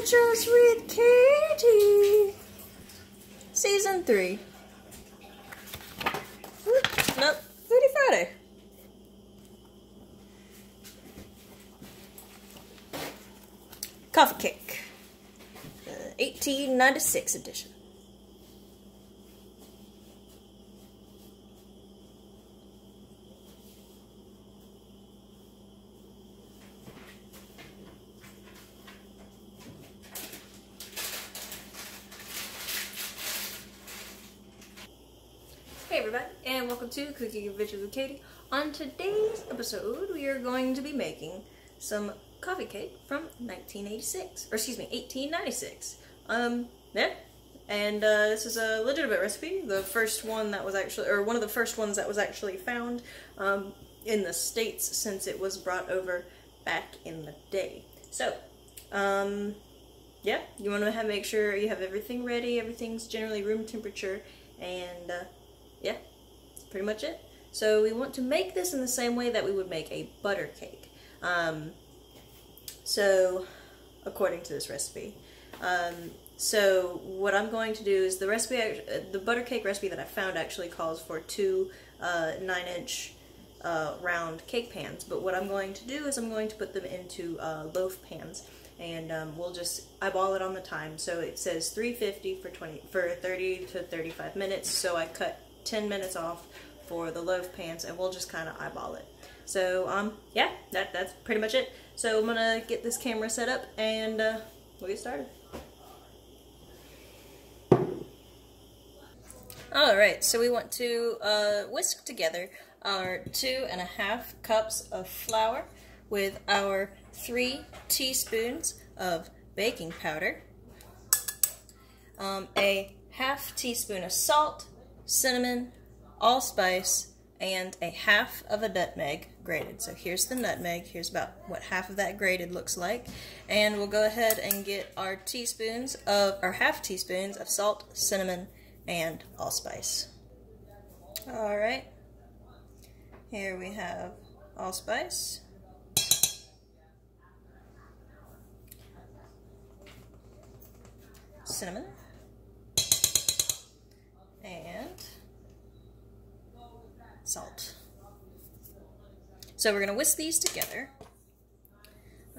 Adventures with Katie, Season 3. Nope, Foodie Friday. Coffee cake, 1896 edition. Hey everybody, and welcome to Cooking Adventures with Katie. On today's episode, we are going to be making some coffee cake from 1986, or excuse me, 1896. Yeah, and this is a legitimate recipe. The first one that was actually, or one of the first ones that was actually found in the States since it was brought over back in the day. So, yeah, you want to make sure you have everything ready. Everything's generally room temperature, and yeah, that's pretty much it. So we want to make this in the same way that we would make a butter cake. So, according to this recipe. So what I'm going to do is the recipe, the butter cake recipe that I found actually calls for two 9-inch round cake pans. But what I'm going to do is I'm going to put them into loaf pans, and we'll just eyeball it on the time. So it says 350 for 30 to 35 minutes. So I cut 10 minutes off for the loaf pans, and we'll just kind of eyeball it. So yeah, that's pretty much it. So I'm gonna get this camera set up, and we'll get started. Alright, so we want to whisk together our 2½ cups of flour with our 3 teaspoons of baking powder, a ½ teaspoon of salt, cinnamon, allspice, and a ½ of a nutmeg grated. So here's the nutmeg. Here's about what half of that grated looks like. And we'll go ahead and get our ½ teaspoons of salt, cinnamon, and allspice. Alright. Here we have allspice. Cinnamon. And salt. So we're going to whisk these together,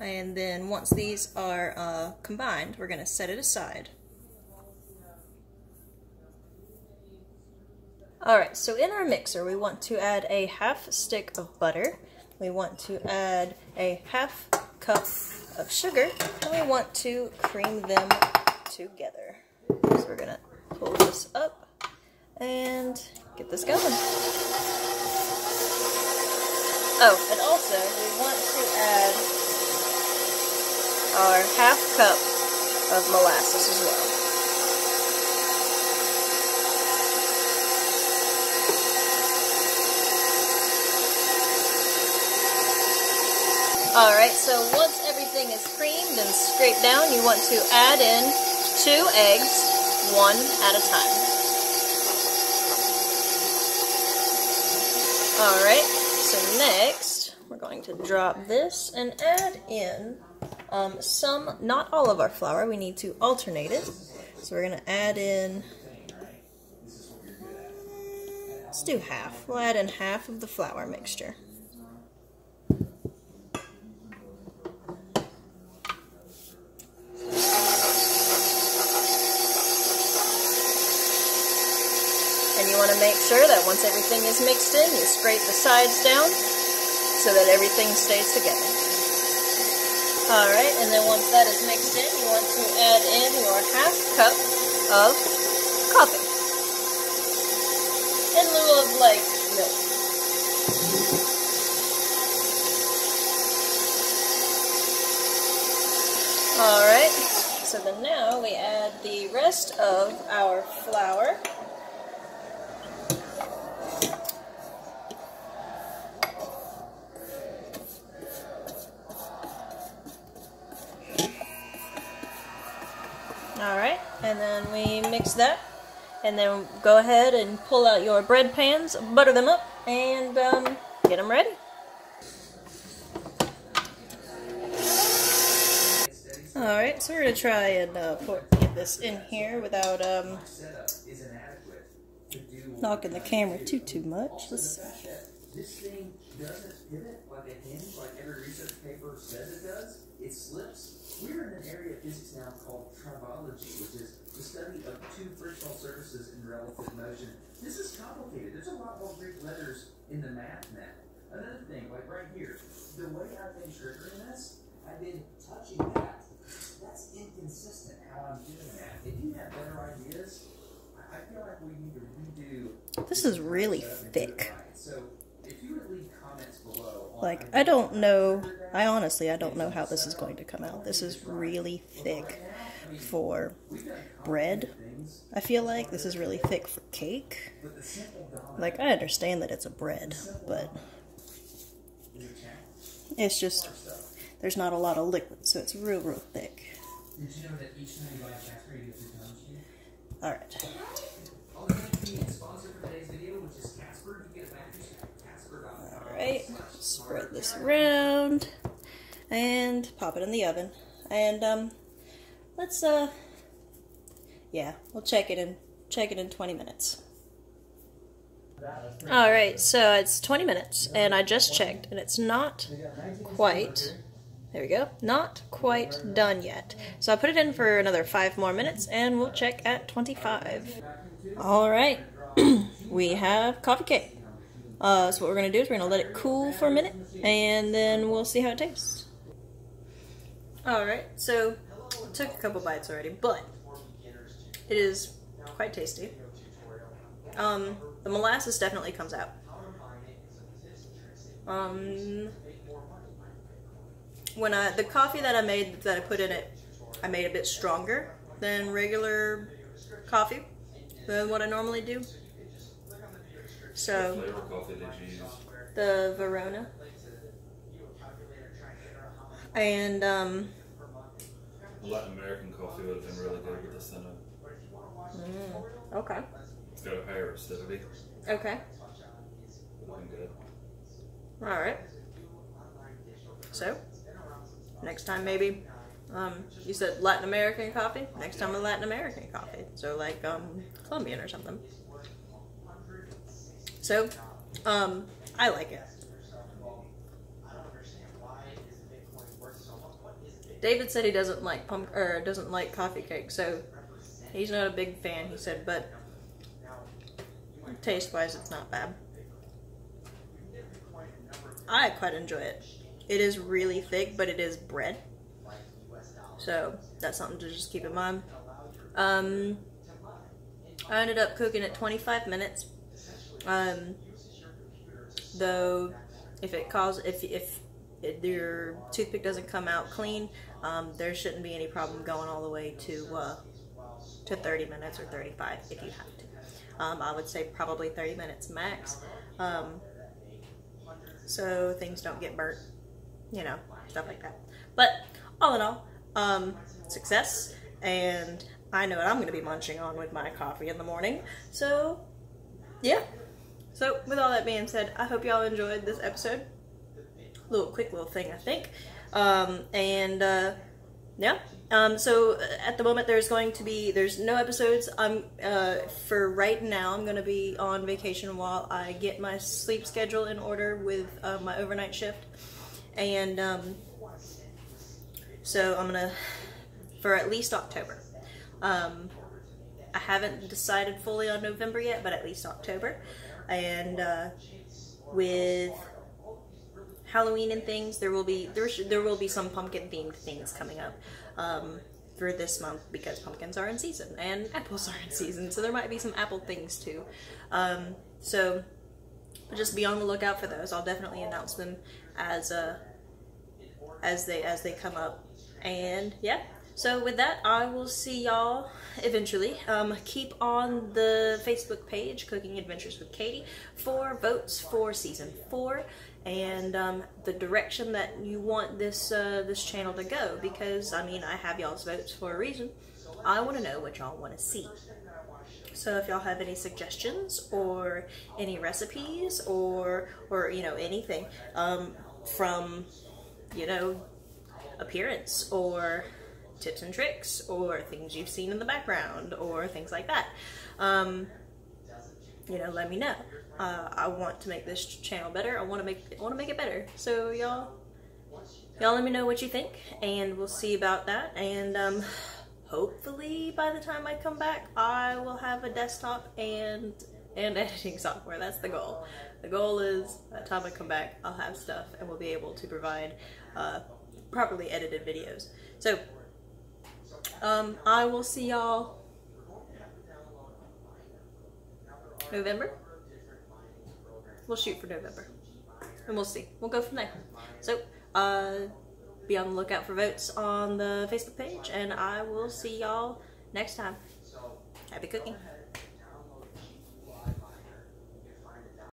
and then once these are combined, we're going to set it aside. Alright, so in our mixer we want to add a ½ stick of butter, we want to add a ½ cup of sugar, and we want to cream them together. So we're going to pull this up and get this going. Oh, and also we want to add our ½ cup of molasses as well. Alright, so once everything is creamed and scraped down, you want to add in 2 eggs, one at a time. Alright, so next we're going to drop this and add in some, not all of our flour, we need to alternate it. So we're going to add in, let's do half. We'll add in half of the flour mixture. And you want to make sure that once everything is mixed in, you scrape the sides down so that everything stays together. Alright, and then once that is mixed in, you want to add in your ½ cup of coffee. In lieu of, like, milk. Alright, so then now we add the rest of our flour. Alright, and then we mix that, and then go ahead and pull out your bread pans, butter them up, and get them ready. Alright, so we're gonna try and get this in here without knocking the camera too much. Let's see. This thing doesn't pivot like a hinge, like every research paper says it does. It slips. We're in an area of physics now called tribology, which is the study of two frictional surfaces in relative motion. This is complicated. There's a lot more Greek letters in the math now. Another thing, like right here, the way I've been triggering this, I've been touching that. That's inconsistent how I'm doing that. If you have better ideas, I feel like we need to redo. This is really thick. So if you would leave comments below. Like, I don't know. I honestly don't know how this is going to come out. This is really thick for bread. I feel like this is really thick for cake. Like, I understand that it's a bread, but it's just, there's not a lot of liquid, so it's real thick. Did you know that each time you buy a Casper, you get 2 pounds to you? Alright. Alright, spread this around and pop it in the oven. And let's yeah, we'll check it in 20 minutes. Alright, so it's 20 minutes and I just checked and it's not quite, there we go, not quite done yet. So I put it in for another 5 more minutes and we'll check at 25. Alright, we have coffee cake. So what we're going to do is we're going to let it cool for a minute and then we'll see how it tastes. Alright, so I took a couple bites already, but it is quite tasty. The molasses definitely comes out. When the coffee that I put in it, I made a bit stronger than regular coffee than what I normally do. So, what flavor coffee did you use? The Verona. And, Latin American coffee would have been really good with the cinnamon. Okay. It's got a higher acidity. Okay. Would have been good. Alright. So, next time maybe, you said Latin American coffee? Next time a Latin American coffee. So like, Colombian or something. So, I like it. David said he doesn't like doesn't like coffee cake, so he's not a big fan, he said, but taste-wise it's not bad. I quite enjoy it. It is really thick, but it is bread. So, that's something to just keep in mind. I ended up cooking it 25 minutes. Though, if your toothpick doesn't come out clean, there shouldn't be any problem going all the way to 30 minutes or 35 if you have to. I would say probably 30 minutes max. So things don't get burnt, you know, stuff like that. But all in all, success, and I know what I'm going to be munching on with my coffee in the morning. So, yeah. So, with all that being said, I hope y'all enjoyed this episode. Quick little thing, I think. Yeah. So, at the moment, there's no episodes. For right now, I'm going to be on vacation while I get my sleep schedule in order with my overnight shift. And, so I'm going to, for at least October. I haven't decided fully on November yet, but at least October. And with Halloween and things, there will be some pumpkin themed things coming up for this month because pumpkins are in season and apples are in season, so there might be some apple things too. So just be on the lookout for those. I'll definitely announce them as they come up. And yeah. So with that, I will see y'all eventually. Keep on the Facebook page, Cooking Adventures with Katie, for votes for Season 4 and the direction that you want this channel to go, because, I mean, I have y'all's votes for a reason. I want to know what y'all want to see. So if y'all have any suggestions or any recipes or you know, anything from, you know, appearance or tips and tricks, or things you've seen in the background, or things like that. You know, let me know. I want to make this channel better. I want to make it better. So y'all let me know what you think, and we'll see about that. And hopefully by the time I come back, I will have a desktop and editing software. That's the goal. The goal is by the time I come back, I'll have stuff and we'll be able to provide properly edited videos. So I will see y'all November. We'll shoot for November and we'll see. We'll go from there. So be on the lookout for votes on the Facebook page, and I will see y'all next time. Happy cooking.